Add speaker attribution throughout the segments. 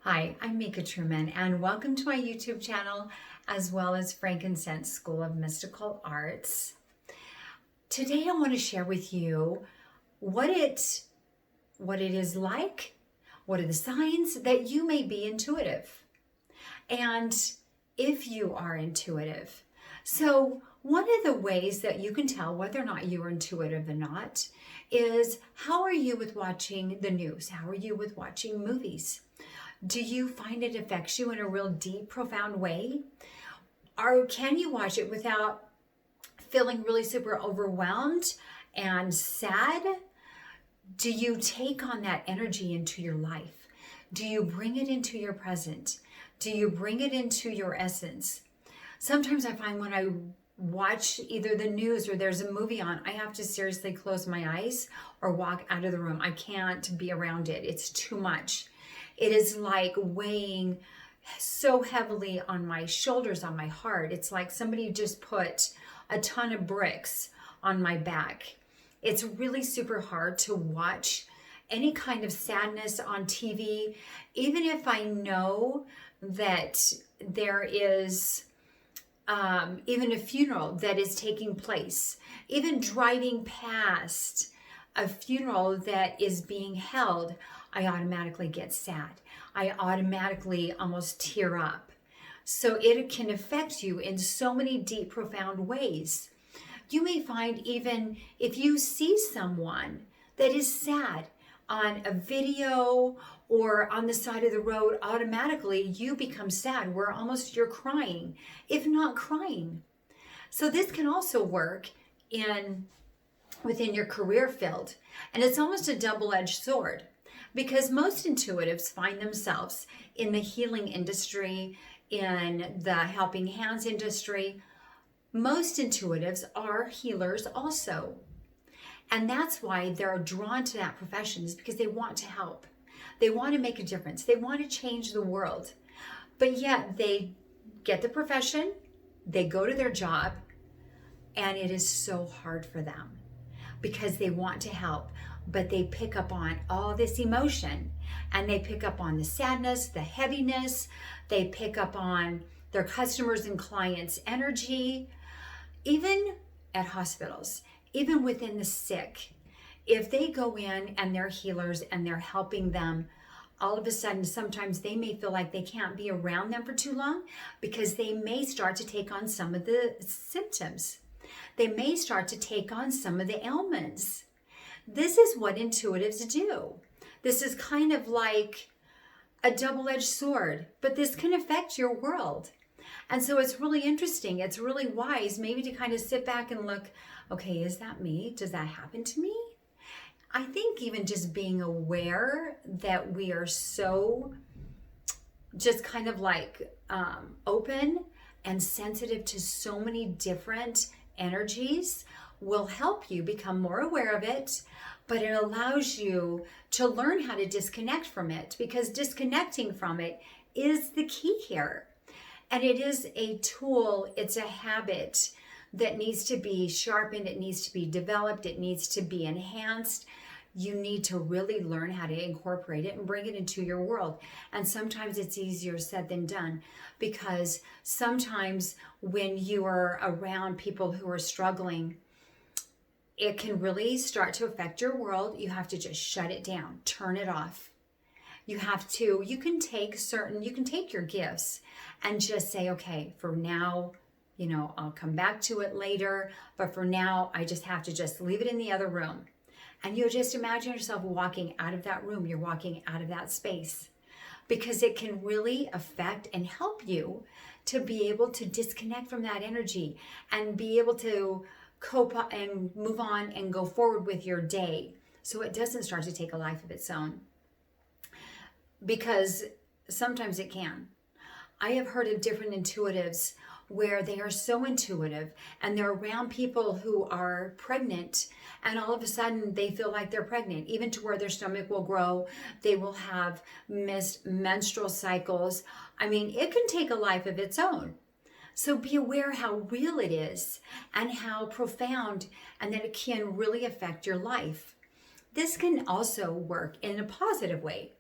Speaker 1: Hi, I'm Mika Truman, and welcome to my YouTube channel as well as Frankincense School of Mystical Arts. Today I want to share with you what it is like, what are the signs that you may be intuitive, and if you are intuitive. So one of the ways that you can tell whether or not you are intuitive or not is how are you with watching the news? How are you with watching movies? Do you find it affects you in a real deep, profound way? Or can you watch it without feeling really super overwhelmed and sad? Do you take on that energy into your life? Do you bring it into your present? Do you bring it into your essence? Sometimes I find when I watch either the news or there's a movie on, I have to seriously close my eyes or walk out of the room. I can't be around it. It's too much. It is like weighing so heavily on my shoulders, on my heart. It's like somebody just put a ton of bricks on my back. It's really super hard to watch any kind of sadness on TV, even if I know that there is even a funeral that is taking place, even driving past a funeral that is being held, I automatically get sad. I automatically almost tear up. So it can affect you in so many deep, profound ways. You may find even if you see someone that is sad on a video or on the side of the road, automatically you become sad where almost you're crying, if not crying. So this can also work within your career field. And it's almost a double-edged sword because most intuitives find themselves in the healing industry, in the helping hands industry. Most intuitives are healers also. And that's why they're drawn to that profession, is because they want to help. They want to make a difference. They want to change the world. But yet they get the profession, they go to their job, and it is so hard for them because they want to help, but they pick up on all this emotion and they pick up on the sadness, the heaviness, they pick up on their customers and clients' energy, even at hospitals, even within the sick. If they go in and they're healers and they're helping them, all of a sudden, sometimes they may feel like they can't be around them for too long because they may start to take on some of the symptoms. They may start to take on some of the ailments. This is what intuitives do. This is kind of like a double-edged sword, but this can affect your world. And so it's really interesting. It's really wise maybe to kind of sit back and look, okay, is that me? Does that happen to me? I think even just being aware that we are so just kind of like open and sensitive to so many different energies will help you become more aware of it, but it allows you to learn how to disconnect from it, because disconnecting from it is the key here. And it is a tool, it's a habit that needs to be sharpened, it needs to be developed, it needs to be enhanced. You need to really learn how to incorporate it and bring it into your world. And sometimes it's easier said than done, because sometimes when you are around people who are struggling, it can really start to affect your world. You have to just shut it down, turn it off. You can take your gifts and just say, okay, for now, I'll come back to it later, but for now, I just have to just leave it in the other room. And you just imagine yourself walking out of that room, you're walking out of that space, because it can really affect and help you to be able to disconnect from that energy and be able to cope and move on and go forward with your day so it doesn't start to take a life of its own. Because sometimes it can. I have heard of different intuitives where they are so intuitive and they're around people who are pregnant, and all of a sudden they feel like they're pregnant, even to where their stomach will grow. They will have missed menstrual cycles. I mean, it can take a life of its own. So be aware how real it is and how profound, and that it can really affect your life. This can also work in a positive way.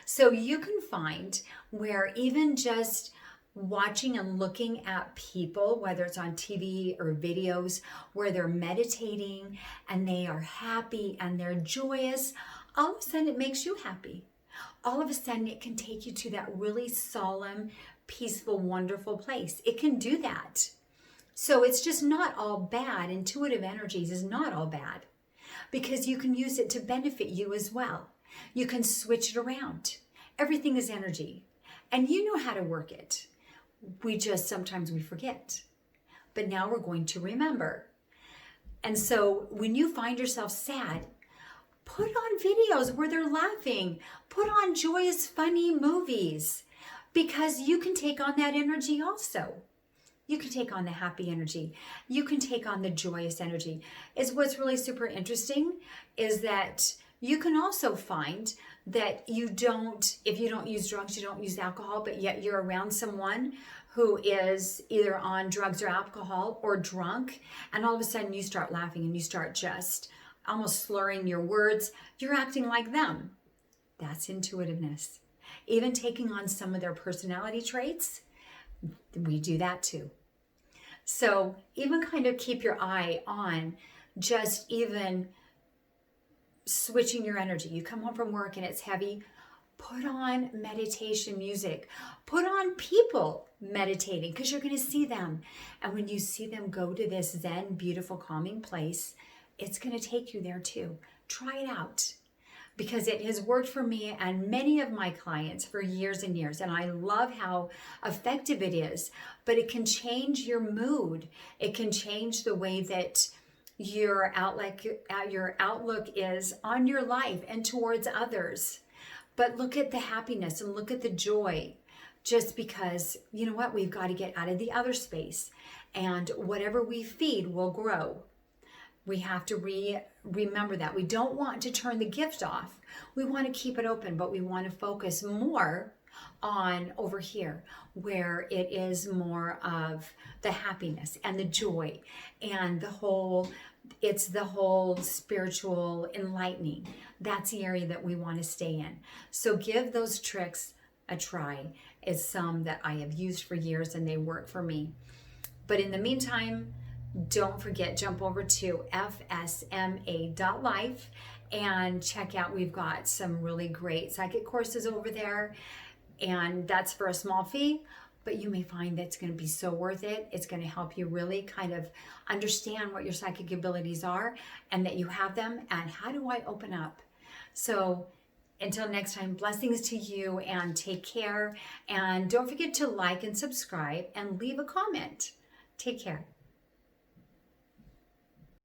Speaker 1: So you can find where even just watching and looking at people, whether it's on TV or videos, where they're meditating and they are happy and they're joyous, all of a sudden it makes you happy. All of a sudden it can take you to that really solemn, peaceful, wonderful place. It can do that. So it's just not all bad. Intuitive energies is not all bad, because you can use it to benefit you as well. You can switch it around. Everything is energy, and you know how to work it. Sometimes we forget, but now we're going to remember. And so when you find yourself sad, put on videos where they're laughing. Put on joyous, funny movies, because you can take on that energy also. You can take on the happy energy. You can take on the joyous energy. What's really super interesting is that you can also find that if you don't use drugs, you don't use alcohol, but yet you're around someone who is either on drugs or alcohol or drunk, and all of a sudden you start laughing and you start just almost slurring your words. You're acting like them. That's intuitiveness. Even taking on some of their personality traits, we do that too. So even kind of keep your eye on just even switching your energy. You come home from work and it's heavy, put on meditation music. Put on people meditating, because you're going to see them. And when you see them go to this Zen, beautiful, calming place, it's going to take you there too. Try it out, because it has worked for me and many of my clients for years and years. And I love how effective it is, but it can change your mood. It can change the way that your outlook is on your life and towards others. But look at the happiness and look at the joy, just because, you know what, we've got to get out of the other space, and whatever we feed will grow. We have to remember that. We don't want to turn the gift off. We want to keep it open, but we want to focus more on over here, where it is more of the happiness and the joy and it's the whole spiritual enlightening. That's the area that we want to stay in. So give those tricks a try. It's some that I have used for years and they work for me. But in the meantime, don't forget, jump over to fsma.life and check out, we've got some really great psychic courses over there, and that's for a small fee, but you may find that's going to be so worth it. It's going to help you really kind of understand what your psychic abilities are and that you have them, and how do I open up. So until next time, blessings to you and take care, and don't forget to like and subscribe and leave a comment. Take care.